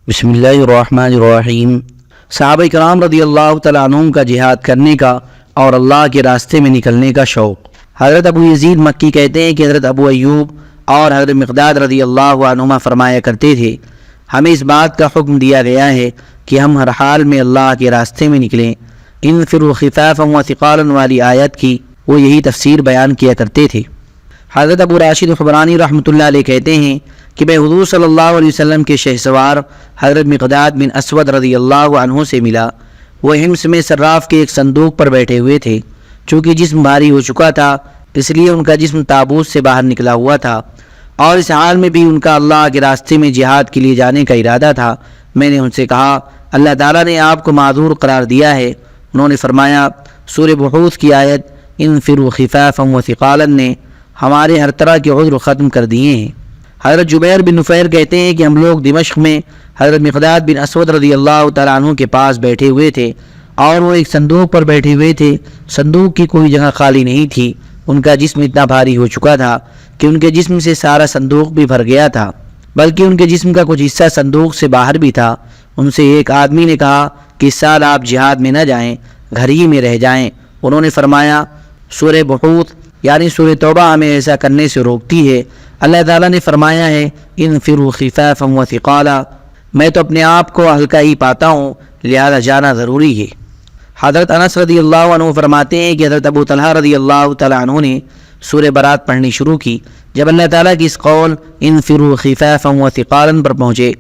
بسم اللہ الرحمن الرحیم۔ صحابہ کرام رضی اللہ تعالیٰ عنہم کا جہاد کرنے کا اور اللہ کے راستے میں نکلنے کا شوق۔ حضرت ابو یزید مکی کہتے ہیں کہ حضرت ابو ایوب اور حضرت مقداد رضی اللہ عنہما فرمایا کرتے تھے، ہمیں اس بات کا حکم دیا گیا ہے کہ ہم ہر حال میں اللہ کے راستے میں نکلیں۔ انفروا خفافا وثقالا والی آیت کی وہ یہی تفسیر بیان کیا کرتے تھے۔ حضرت ابو راشد حبرانی رحمۃ اللہ علیہ کہتے ہیں کہ میں حضور صلی اللہ علیہ وسلم کے شہسوار حضرت مقداد بن اسود رضی اللہ عنہ سے ملا۔ وہ حمص میں صراف کے ایک صندوق پر بیٹھے ہوئے تھے۔ چونکہ جسم بھاری ہو چکا تھا اس لیے ان کا جسم تابوت سے باہر نکلا ہوا تھا، اور اس حال میں بھی ان کا اللہ کے راستے میں جہاد کے لیے جانے کا ارادہ تھا۔ میں نے ان سے کہا، اللہ تعالیٰ نے آپ کو معذور قرار دیا ہے۔ انہوں نے فرمایا، سورہ بحوث کی آیت انفروا خفافا وثقالا نے ہمارے ہر طرح کے عذر ختم کر دیے ہیں۔ حضرت جبیر بن نفیر کہتے ہیں کہ ہم لوگ دمشق میں حضرت مقداد بن اسود رضی اللہ تعالیٰ عنہ کے پاس بیٹھے ہوئے تھے، اور وہ ایک صندوق پر بیٹھے ہوئے تھے۔ صندوق کی کوئی جگہ خالی نہیں تھی۔ ان کا جسم اتنا بھاری ہو چکا تھا کہ ان کے جسم سے سارا صندوق بھی بھر گیا تھا، بلکہ ان کے جسم کا کچھ حصہ صندوق سے باہر بھی تھا۔ ان سے ایک آدمی نے کہا کہ اس سال آپ جہاد میں نہ جائیں، گھر ہی میں رہ جائیں۔ انہوں نے فرمایا، سورہ بحوث یعنی سورہ توبہ ہمیں ایسا کرنے سے روکتی ہے۔ اللہ تعالیٰ نے فرمایا ہے، انفروا خفافا وثقالا، میں تو اپنے آپ کو ہلکا ہی پاتا ہوں، لہذا جانا ضروری ہے۔ حضرت انس رضی اللہ عنہ فرماتے ہیں کہ حضرت ابو طلحہ رضی اللہ تعالیٰ عنہ نے سورہ برات پڑھنی شروع کی۔ جب اللہ تعالیٰ کی اس قول انفروا خفافا وثقالا پر پہنچے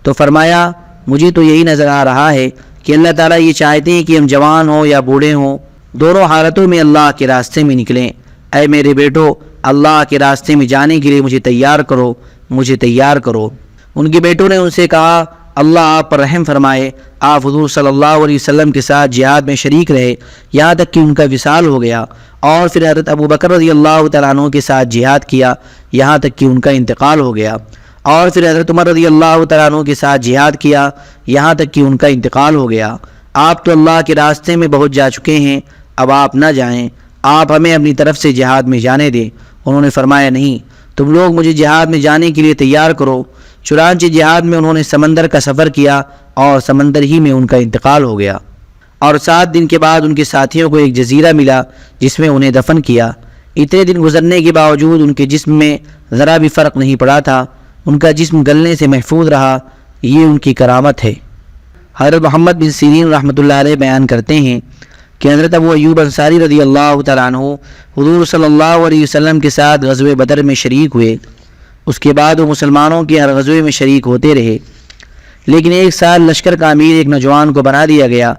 تو فرمایا، مجھے تو یہی نظر آ رہا ہے کہ اللہ تعالیٰ یہ چاہتے ہیں کہ ہم جوان ہوں یا بوڑھے ہوں، دونوں حالتوں میں اللہ کے راستے میں نکلیں۔ اے میرے بیٹو، اللہ کے راستے میں جانے کے لیے مجھے تیار کرو، مجھے تیار کرو۔ ان کے بیٹوں نے ان سے کہا، اللہ آپ پر رحم فرمائے۔ آپ حضور صلی اللہ علیہ وسلم کے ساتھ جہاد میں شریک رہے یہاں تک کہ ان کا وصال ہو گیا، اور پھر حضرت ابو بکر رضی اللہ تعالیٰ عنہ کے ساتھ جہاد کیا یہاں تک کہ ان کا انتقال ہو گیا، اور پھر حضرت عمر رضی اللہ تعالیٰ عنہ کے ساتھ جہاد کیا یہاں تک کہ ان کا انتقال ہو گیا۔ آپ تو اللہ کے راستے میں بہت جا چکے ہیں، اب آپ نہ جائیں، آپ ہمیں اپنی طرف سے جہاد میں جانے دیں۔ انہوں نے فرمایا، نہیں، تم لوگ مجھے جہاد میں جانے کے لیے تیار کرو۔ چنانچہ جہاد میں انہوں نے سمندر کا سفر کیا، اور سمندر ہی میں ان کا انتقال ہو گیا، اور 7 دن کے بعد ان کے ساتھیوں کو ایک جزیرہ ملا جس میں انہیں دفن کیا۔ اتنے دن گزرنے کے باوجود ان کے جسم میں ذرا بھی فرق نہیں پڑا تھا، ان کا جسم گلنے سے محفوظ رہا۔ یہ ان کی کرامت ہے۔ حضرت محمد بن سیرین رحمۃ اللہ علیہ بیان کرتے ہیں کہ حضرت ابو ایوب انصاری رضی اللہ تعالیٰ عنہ حضور صلی اللہ علیہ وسلم کے ساتھ غزوہ بدر میں شریک ہوئے۔ اس کے بعد وہ مسلمانوں کے ہر غزوے میں شریک ہوتے رہے، لیکن ایک سال لشکر کا امیر ایک نوجوان کو بنا دیا گیا،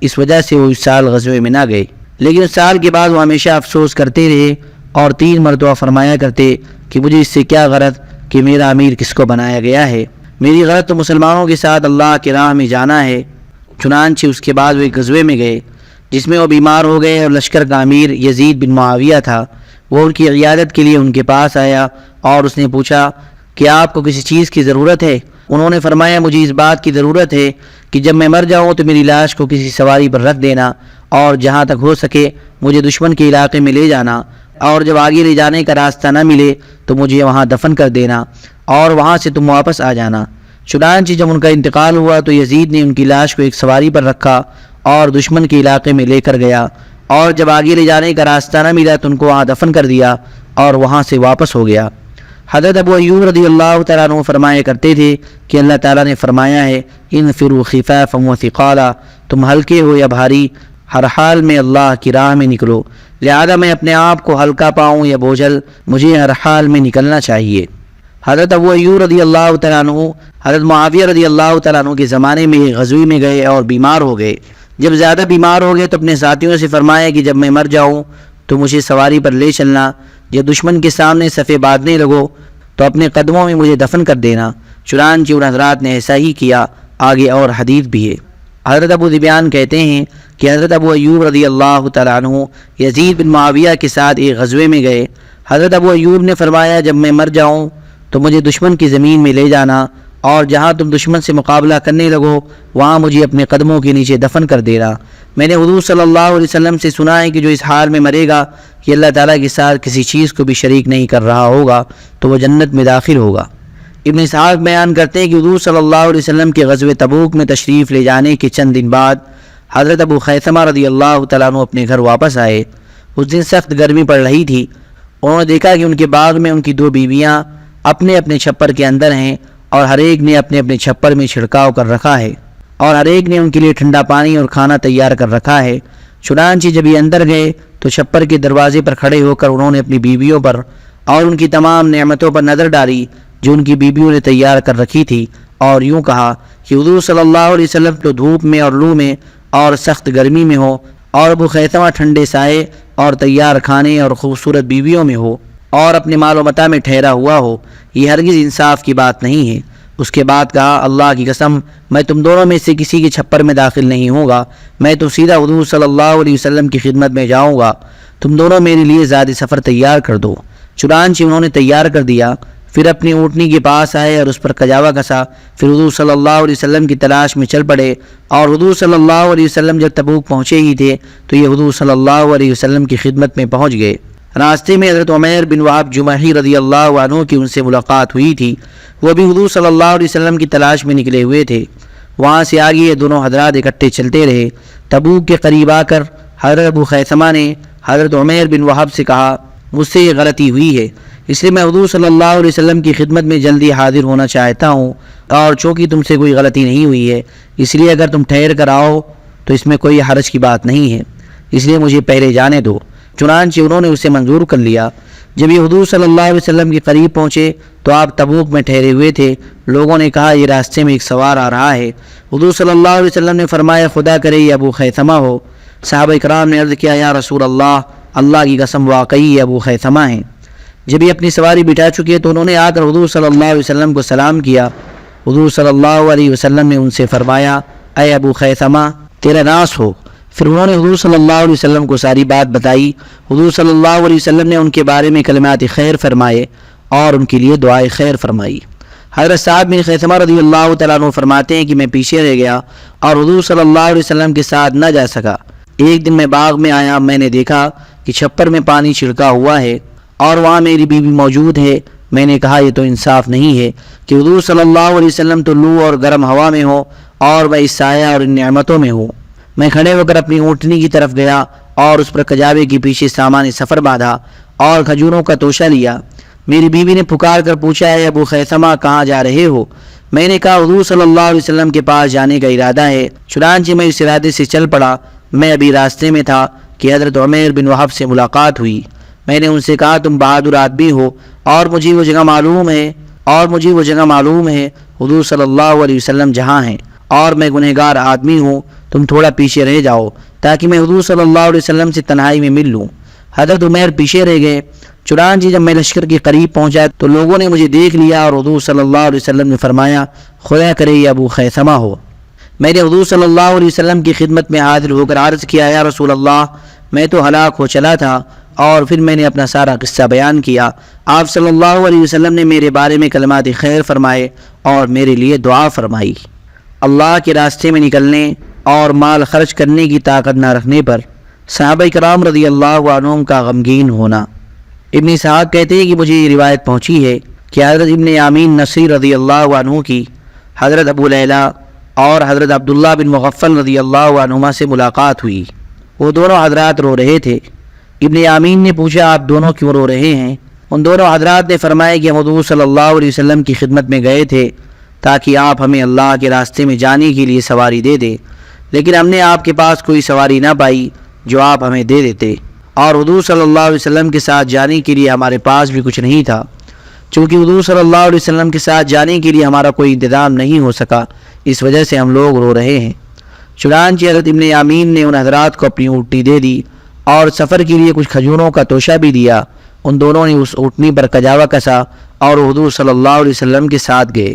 اس وجہ سے وہ اس سال غزوے میں نہ گئے۔ لیکن اس سال کے بعد وہ ہمیشہ افسوس کرتے رہے، اور 3 مرتبہ فرمایا کرتے کہ مجھے اس سے کیا غرض کہ میرا امیر کس کو بنایا گیا ہے، میری غرض تو مسلمانوں کے ساتھ اللہ کی راہ میں جانا ہے۔ چنانچہ اس کے بعد وہ ایک غزوے میں گئے جس میں وہ بیمار ہو گئے، اور لشکر کا امیر یزید بن معاویہ تھا۔ وہ ان کی عیادت کے لیے ان کے پاس آیا، اور اس نے پوچھا کہ آپ کو کسی چیز کی ضرورت ہے؟ انہوں نے فرمایا، مجھے اس بات کی ضرورت ہے کہ جب میں مر جاؤں تو میری لاش کو کسی سواری پر رکھ دینا، اور جہاں تک ہو سکے مجھے دشمن کے علاقے میں لے جانا، اور جب آگے لے جانے کا راستہ نہ ملے تو مجھے وہاں دفن کر دینا، اور وہاں سے تم واپس آ جانا۔ چنانچہ جب ان کا انتقال ہوا تو یزید نے ان کی لاش کو ایک سواری پر رکھا اور دشمن کے علاقے میں لے کر گیا، اور جب آگے لے جانے کا راستہ نہ ملا تو ان کو وہاں دفن کر دیا، اور وہاں سے واپس ہو گیا۔ حضرت ابو ایوب رضی اللہ تعالیٰ عنہ فرمایا کرتے تھے کہ اللہ تعالیٰ نے فرمایا ہے، انفروا خفافا وثقالا، تم ہلکے ہو یا بھاری، ہر حال میں اللہ کی راہ میں نکلو، لہذا میں اپنے آپ کو ہلکا پاؤں یا بوجھل، مجھے ہر حال میں نکلنا چاہیے۔ حضرت ابو ایوب رضی اللہ تعالیٰ عنہ حضرت معاویہ رضی اللہ تعالیٰ عنہ کے زمانے میں غزوے میں گئے اور بیمار ہو گئے۔ جب زیادہ بیمار ہو گئے تو اپنے ساتھیوں سے فرمایا کہ جب میں مر جاؤں تو مجھے سواری پر لے چلنا، جب دشمن کے سامنے صفیں باندھنے لگو تو اپنے قدموں میں مجھے دفن کر دینا۔ چنانچہ ان حضرات نے ایسا ہی کیا۔ آگے اور حدیث بھی ہے۔ حضرت ابو ذبیان کہتے ہیں کہ حضرت ابو ایوب رضی اللہ تعالیٰ عنہ یزید بن معاویہ کے ساتھ ایک غزوے میں گئے۔ حضرت ابو ایوب نے فرمایا، جب میں مر جاؤں تو مجھے دشمن کی زمین میں لے جانا، اور جہاں تم دشمن سے مقابلہ کرنے لگو وہاں مجھے اپنے قدموں کے نیچے دفن کر دینا۔ میں نے حضور صلی اللہ علیہ وسلم سے سنا ہے کہ جو اس حال میں مرے گا کہ اللہ تعالیٰ کے ساتھ کسی چیز کو بھی شریک نہیں کر رہا ہوگا تو وہ جنت میں داخل ہوگا۔ ابن اسحاق بیان کرتے ہیں کہ حضور صلی اللہ علیہ وسلم کے غزوہ تبوک میں تشریف لے جانے کے چند دن بعد حضرت ابو خیثمہ رضی اللہ تعالیٰ عنہ اپنے گھر واپس آئے۔ اس دن سخت گرمی پڑ رہی تھی۔ انہوں نے دیکھا کہ ان کے باغ میں ان کی 2 بیویاں اپنے اپنے چھپر کے اندر ہیں اور ہر ایک نے اپنے اپنے چھپر میں چھڑکاؤ کر رکھا ہے اور ہر ایک نے ان کے لیے ٹھنڈا پانی اور کھانا تیار کر رکھا ہے۔ چنانچہ جب یہ اندر گئے تو چھپر کے دروازے پر کھڑے ہو کر انہوں نے اپنی بیویوں پر اور ان کی تمام نعمتوں پر نظر ڈالی جو ان کی بیویوں نے تیار کر رکھی تھی، اور یوں کہا کہ حضور صلی اللہ علیہ وسلم تو دھوپ میں اور لو میں اور سخت گرمی میں ہو، اور ابو خیثمہ ٹھنڈے سائے اور تیار کھانے اور خوبصورت بیویوں میں ہو اور اپنے مال و متاع میں ٹھہرا ہوا ہو، یہ ہرگز انصاف کی بات نہیں ہے۔ اس کے بعد کہا، اللہ کی قسم میں تم دونوں میں سے کسی کے چھپر میں داخل نہیں ہوں گا، میں تو سیدھا حضور صلی اللہ علیہ وسلم کی خدمت میں جاؤں گا، تم دونوں میرے لیے زاد سفر تیار کر دو۔ چنانچہ انہوں نے تیار کر دیا، پھر اپنی اونٹنی کے پاس آئے اور اس پر کجاوا کسا، پھر حضور صلی اللہ علیہ وسلم کی تلاش میں چل پڑے، اور حضور صلی اللہ علیہ وسلم جب تبوک پہنچے ہی تھے تو یہ حضور صلی اللہ علیہ وسلم کی خدمت میں پہنچ گئے۔ راستے میں حضرت عمیر بن وہب جمحی رضی اللہ عنہ کی ان سے ملاقات ہوئی تھی، وہ بھی حضور صلی اللہ علیہ وسلم کی تلاش میں نکلے ہوئے تھے۔ وہاں سے آگے یہ دونوں حضرات اکٹھے چلتے رہے۔ تبوک کے قریب آ کر حضرت ابو خیثمہ نے حضرت عمیر بن وہب سے کہا، مجھ سے یہ غلطی ہوئی ہے، اس لیے میں حضور صلی اللہ علیہ وسلم کی خدمت میں جلدی حاضر ہونا چاہتا ہوں، اور چونکہ تم سے کوئی غلطی نہیں ہوئی ہے اس لیے اگر تم ٹھہر کر آؤ تو اس میں کوئی حرج کی بات نہیں ہے، اس لیے مجھے پہلے جانے دو۔ چنانچہ انہوں نے اسے منظور کر لیا۔ جب یہ حضور صلی اللہ علیہ وسلم کے قریب پہنچے تو آپ تبوک میں ٹھہرے ہوئے تھے۔ لوگوں نے کہا، یہ راستے میں ایک سوار آ رہا ہے۔ حضور صلی اللہ علیہ وسلم نے فرمایا، خدا کرے یہ ابو خیثمہ ہو۔ صحابہ کرام نے عرض کیا، یا رسول اللہ، اللہ کی قسم واقعی یہ ابو خیثمہ ہیں۔ جب یہ اپنی سواری بٹھا چکے تو انہوں نے آ کر حضور صلی اللہ علیہ وسلم کو سلام کیا۔ حضور صلی اللہ علیہ وسلم نے ان سے فرمایا، اے ابو خیثمہ، تیرا ناس ہو۔ پھر انہوں نے حضور صلی اللہ علیہ وسلم کو ساری بات بتائی۔ حضور صلی اللہ علیہ وسلم نے ان کے بارے میں کلمات خیر فرمائے اور ان کے لیے دعائے خیر فرمائی۔ حضرت سعد بن خیثمہ رضی اللہ تعالیٰ عنہ فرماتے ہیں کہ میں پیچھے رہ گیا اور حضور صلی اللہ علیہ وسلم کے ساتھ نہ جا سکا۔ ایک دن میں باغ میں آیا، میں نے دیکھا کہ چھپر میں پانی چھڑکا ہوا ہے اور وہاں میری بیوی موجود ہے۔ میں نے کہا، یہ تو انصاف نہیں ہے کہ حضور صلی اللہ علیہ وسلم تو لو اور گرم ہوا میں ہو اور میں اس سایہ اور ان نعمتوں میں ہوں۔ میں کھڑے ہو کر اپنی اونٹنی کی طرف گیا اور اس پر کجاوے کے پیچھے سامان سفر باندھا اور کھجوروں کا توشہ لیا۔ میری بیوی نے پکار کر پوچھا، ہے ابو خیثمہ کہاں جا رہے ہو؟ میں نے کہا، حضور صلی اللہ علیہ وسلم کے پاس جانے کا ارادہ ہے۔ چنانچہ میں اس ارادے سے چل پڑا۔ میں ابھی راستے میں تھا کہ حضرت عمیر بن وہب سے ملاقات ہوئی۔ میں نے ان سے کہا، تم بہادر آدمی ہو اور مجھے وہ جگہ معلوم ہے حضور صلی اللہ علیہ وسلم جہاں ہیں، اور میں گنہگار آدمی ہوں، تم تھوڑا پیچھے رہ جاؤ تاکہ میں حضور صلی اللہ علیہ وسلم سے تنہائی میں مل لوں۔ حضرت عمیر پیچھے رہ گئے۔ چنانچہ جب میں لشکر کے قریب پہنچا تو لوگوں نے مجھے دیکھ لیا اور حضور صلی اللہ علیہ وسلم نے فرمایا، خدا کرے یہ ابو خیثمہ ہو۔ میں نے حضور صلی اللہ علیہ وسلم کی خدمت میں حاضر ہو کر عرض کیا، یا رسول اللہ، میں تو ہلاک ہو چلا تھا، اور پھر میں نے اپنا سارا قصہ بیان کیا۔ آپ صلی اللہ علیہ وسلم نے میرے بارے میں کلمات خیر فرمائے اور میرے لیے دعا فرمائی۔ اللہ کے راستے میں نکلنے اور مال خرچ کرنے کی طاقت نہ رکھنے پر صحابہ کرام رضی اللہ عنہم کا غمگین ہونا۔ ابن اسحاق کہتے ہیں کہ مجھے یہ روایت پہنچی ہے کہ حضرت ابن یامین نصری رضی اللہ عنہ کی حضرت ابو لیلہ اور حضرت عبداللہ بن مغفل رضی اللہ عنہما سے ملاقات ہوئی۔ وہ دونوں حضرات رو رہے تھے۔ ابن یامین نے پوچھا، آپ دونوں کیوں رو رہے ہیں؟ ان دونوں حضرات نے فرمایا کہ ہم حضور صلی اللہ علیہ وسلم کی خدمت میں گئے تھے تاکہ آپ ہمیں اللہ کے راستے میں جانے کے لیے سواری دے دیں، لیکن ہم نے آپ کے پاس کوئی سواری نہ پائی جو آپ ہمیں دے دیتے، اور حضور صلی اللہ علیہ وسلم کے ساتھ جانے کے لیے ہمارے پاس بھی کچھ نہیں تھا۔ چونکہ حضور صلی اللہ علیہ وسلم کے ساتھ جانے کے لیے ہمارا کوئی انتظام نہیں ہو سکا، اس وجہ سے ہم لوگ رو رہے ہیں۔ چنانچہ حضرت ابن یامین نے ان حضرات کو اپنی اونٹنی دے دی اور سفر کے لیے کچھ کھجوروں کا توشہ بھی دیا۔ ان دونوں نے اس اونٹنی پر کجاوا کسا اور حضور صلی اللہ علیہ وسلم کے ساتھ گئے۔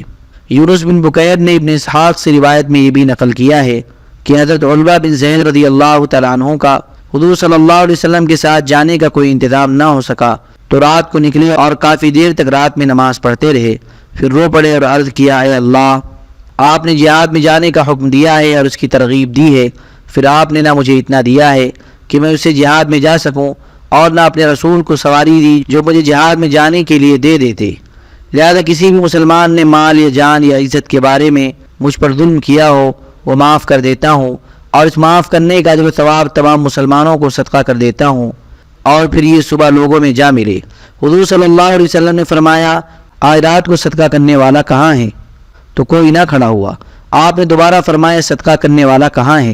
یونس بن بکیر نے ابن اسحاق سے روایت میں یہ بھی نقل کیا ہے کہ حضرت علبہ بن زید رضی اللہ تعالیٰ عنہ کا حضور صلی اللہ علیہ وسلم کے ساتھ جانے کا کوئی انتظام نہ ہو سکا تو رات کو نکلے اور کافی دیر تک رات میں نماز پڑھتے رہے، پھر رو پڑے اور عرض کیا، اے اللہ، آپ نے جہاد میں جانے کا حکم دیا ہے اور اس کی ترغیب دی ہے، پھر آپ نے نہ مجھے اتنا دیا ہے کہ میں اسے جہاد میں جا سکوں اور نہ اپنے رسول کو سواری دی جو مجھے جہاد میں جانے کے لیے دے دیتے۔ لہذا کسی بھی مسلمان نے مال یا جان یا عزت کے بارے میں مجھ پر ظلم کیا ہو وہ معاف کر دیتا ہوں، اور اس معاف کرنے کا اجر و ثواب تمام مسلمانوں کو صدقہ کر دیتا ہوں، اور پھر یہ صبح لوگوں میں جا ملے۔ حضور صلی اللہ علیہ وسلم نے فرمایا آج رات کو صدقہ کرنے والا کہاں ہے؟ تو کوئی نہ کھڑا ہوا۔ آپ نے دوبارہ فرمایا صدقہ کرنے والا کہاں ہے؟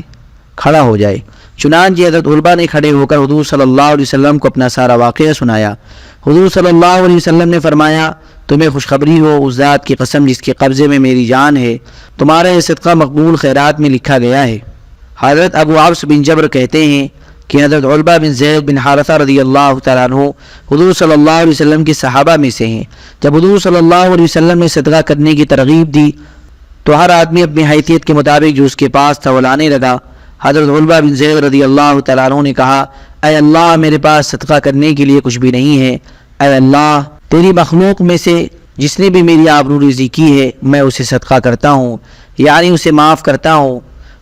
کھڑا ہو جائے۔ چنانچہ حضرت علبہ نے کھڑے ہو کر حضور صلی اللہ علیہ وسلم کو اپنا سارا واقعہ سنایا۔ حضور صلی اللہ علیہ وسلم نے فرمایا تمہیں خوشخبری ہو، اس ذات کی قسم جس کے قبضے میں میری جان ہے، تمہارا یہ صدقہ مقبول خیرات میں لکھا گیا ہے۔ حضرت ابو عبس بن جبر کہتے ہیں کہ حضرت علبہ بن زید بن حارثہ رضی اللہ تعالیٰ عنہ حضور صلی اللہ علیہ وسلم کے صحابہ میں سے ہیں۔ جب حضور صلی اللہ علیہ وسلم نے صدقہ کرنے کی ترغیب دی تو ہر آدمی اپنی حیثیت کے مطابق جو اس کے پاس تھا وہ لانے لگا۔ حضرت علبہ بن زید رضی اللہ تعالیٰ عنہ نے کہا اے اللہ میرے پاس صدقہ کرنے کے لیے کچھ بھی نہیں ہے، اے اللہ تیری مخلوق میں سے جس نے بھی میری آبروریزی کی ہے میں اسے صدقہ کرتا ہوں، یعنی اسے معاف کرتا ہوں۔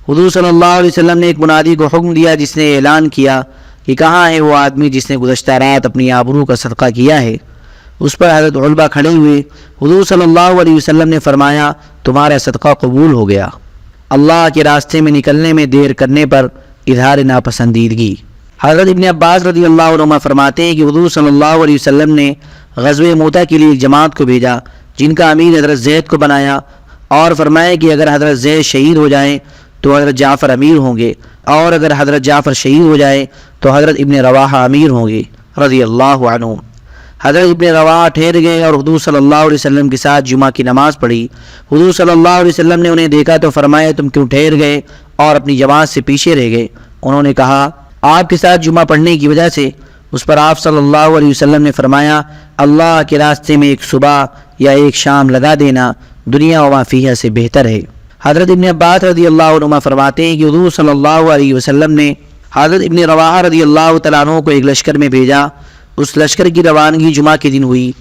حضور صلی اللہ علیہ وسلم نے ایک منادی کو حکم دیا جس نے اعلان کیا کہ کہاں ہے وہ آدمی جس نے گزشتہ رات اپنی آبرو کا صدقہ کیا ہے؟ اس پر حضرت علبہ کھڑے ہوئے۔ حضور صلی اللہ علیہ وسلم نے فرمایا تمہارا صدقہ قبول ہو گیا۔ اللہ کے راستے میں نکلنے میں دیر کرنے پر اظہار ناپسندیدگی۔ حضرت ابن عباس رضی اللہ عنہ فرماتے ہیں کہ حضور صلی اللہ علیہ وسلم نے غزوہ موتہ کے لیے ایک جماعت کو بھیجا جن کا امیر حضرت زید کو بنایا، اور فرمایا کہ اگر حضرت زید شہید ہو جائیں تو حضرت جعفر امیر ہوں گے، اور اگر حضرت جعفر شہید ہو جائے تو حضرت ابن رواحہ امیر ہوں گے رضی اللہ عنہ۔ حضرت ابن رواحہ ٹھہر گئے اور حضور صلی اللہ علیہ وسلم کے ساتھ جمعہ کی نماز پڑھی۔ حضور صلی اللہ علیہ وسلم نے انہیں دیکھا تو فرمایا تم کیوں ٹھہر گئے اور اپنی جماعت سے پیچھے رہ گئے؟ انہوں نے کہا آپ کے ساتھ جمعہ پڑھنے کی وجہ سے۔ اس پر آپ صلی اللہ علیہ وسلم نے فرمایا اللہ کے راستے میں ایک صبح یا ایک شام لگا دینا دنیا و ما فیہا سے بہتر ہے۔ حضرت ابن عباس رضی اللہ عنہ فرماتے ہیں کہ حضور صلی اللہ علیہ وسلم نے حضرت ابن رواحہ رضی اللہ تعالیٰ عنہ کو ایک لشکر میں بھیجا۔ اس لشکر کی روانگی جمعہ کے دن ہوئی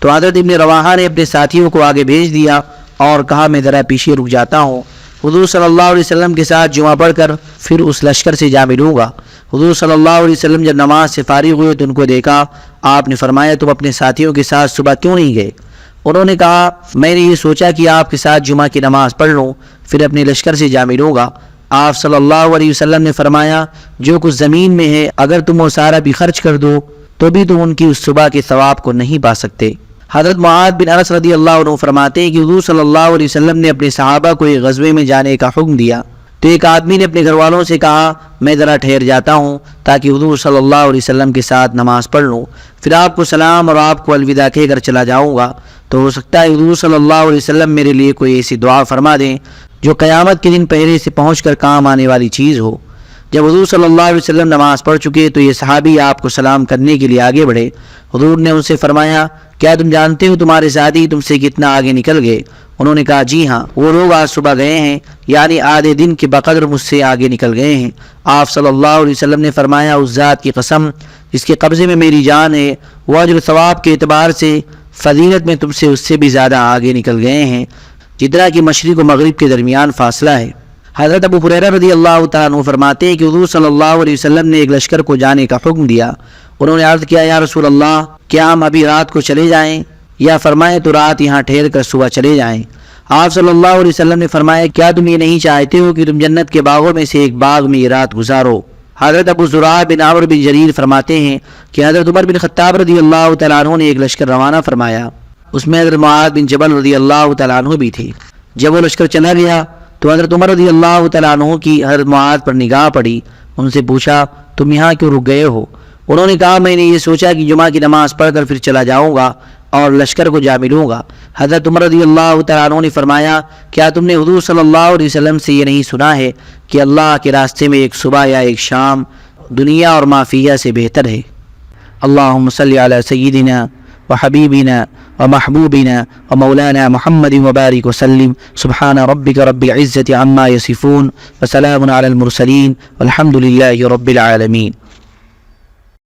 تو حضرت ابن رواحہ نے اپنے ساتھیوں کو آگے بھیج دیا اور کہا میں ذرا پیچھے رک جاتا ہوں، حضور صلی اللہ علیہ وسلم کے ساتھ جمعہ پڑھ کر پھر اس لشکر سے جا ملوں گا۔ حضور صلی اللہ علیہ وسلم جب نماز سے فارغ ہوئے تو ان کو دیکھا۔ آپ نے فرمایا تم اپنے ساتھیوں کے ساتھ صبح کیوں نہیں گئے؟ انہوں نے کہا میں نے یہ سوچا کہ آپ کے ساتھ جمعہ کی نماز پڑھ لوں پھر اپنے لشکر سے جا ملوں گا۔ آپ صلی اللہ علیہ وسلم نے فرمایا جو کچھ زمین میں ہے اگر تم وہ سارا بھی خرچ کر دو تو بھی تم ان کی اس صبح کے ثواب کو نہیں پا سکتے۔ حضرت معاذ بن انس رضی اللہ عنہ فرماتے ہیں کہ حضور صلی اللہ علیہ وسلم نے اپنے صحابہ کو ایک غزوے میں جانے کا حکم دیا تو ایک آدمی نے اپنے گھر والوں سے کہا میں ذرا ٹھہر جاتا ہوں تاکہ حضور صلی اللہ علیہ وسلم کے ساتھ نماز پڑھ لوں، پھر آپ کو سلام اور آپ کو الوداع کہہ کر چلا جاؤں گا، تو ہو سکتا ہے حضور صلی اللہ علیہ وسلم میرے لیے کوئی ایسی دعا فرما دیں جو قیامت کے دن پہلے سے پہنچ کر کام آنے والی چیز ہو۔ جب حضور صلی اللہ علیہ وسلم نماز پڑھ چکے تو یہ صحابی آپ کو سلام کرنے کے لیے آگے بڑھے۔ حضور نے ان سے فرمایا کیا تم جانتے ہو تمہارے ساتھی تم سے کتنا آگے نکل گئے؟ انہوں نے کہا جی ہاں، وہ لوگ آج صبح گئے ہیں، یعنی آدھے دن کے بقدر مجھ سے آگے نکل گئے ہیں۔ آپ صلی اللہ علیہ وسلم نے فرمایا اس ذات کی قسم جس کے قبضے میں میری جان ہے، وہ اجر و ثواب کے اعتبار سے فضیلت میں تم سے اس سے بھی زیادہ آگے نکل گئے ہیں جتنا کہ مشرق و مغرب کے درمیان فاصلہ ہے۔ حضرت ابو ہریرہ رضی اللہ تعالیٰ عنہ فرماتے ہیں کہ حضور صلی اللہ علیہ وسلم نے ایک لشکر کو جانے کا حکم دیا۔ انہوں نے عرض کیا یا رسول اللہ کیا ہم ابھی رات کو چلے جائیں یا فرمائے تو رات یہاں ٹھہر کر صبح چلے جائیں؟ آپ صلی اللہ علیہ وسلم نے فرمایا کیا تم یہ نہیں چاہتے ہو کہ تم جنت کے باغوں میں سے ایک باغ میں یہ رات گزارو؟ حضرت ابو زرع بن عمرو بن جریر فرماتے ہیں کہ حضرت عمر بن خطاب رضی اللہ تعالیٰ عنہ نے ایک لشکر روانہ فرمایا، اس میں حضرت معاذ بن جبل رضی اللہ تعالیٰ عنہ بھی تھے۔ جب وہ لشکر چلا گیا تو حضرت عمر رضی اللہ تعالیٰ عنہ کی حضرت معاذ پر نگاہ پڑی، ان سے پوچھا تم یہاں کیوں رک گئے ہو؟ انہوں نے کہا میں نے یہ سوچا کہ جمعہ کی نماز پڑھ کر پھر چلا جاؤں گا اور لشکر کو جا ملوں گا۔ حضرت عمر رضی اللہ تعالیٰ عنہ نے فرمایا کیا تم نے حضور صلی اللہ علیہ وسلم سے یہ نہیں سنا ہے کہ اللہ کے راستے میں ایک صبح یا ایک شام دنیا اور ما فیہا سے بہتر ہے؟ اللہم صلی علی سیدنا وحبیبنا ومحبوبنا ومولانا محمد وبارک وسلم۔ سبحان ربک رب العزة عما یصفون وسلام علی المرسلین والحمد للہ رب العالمین۔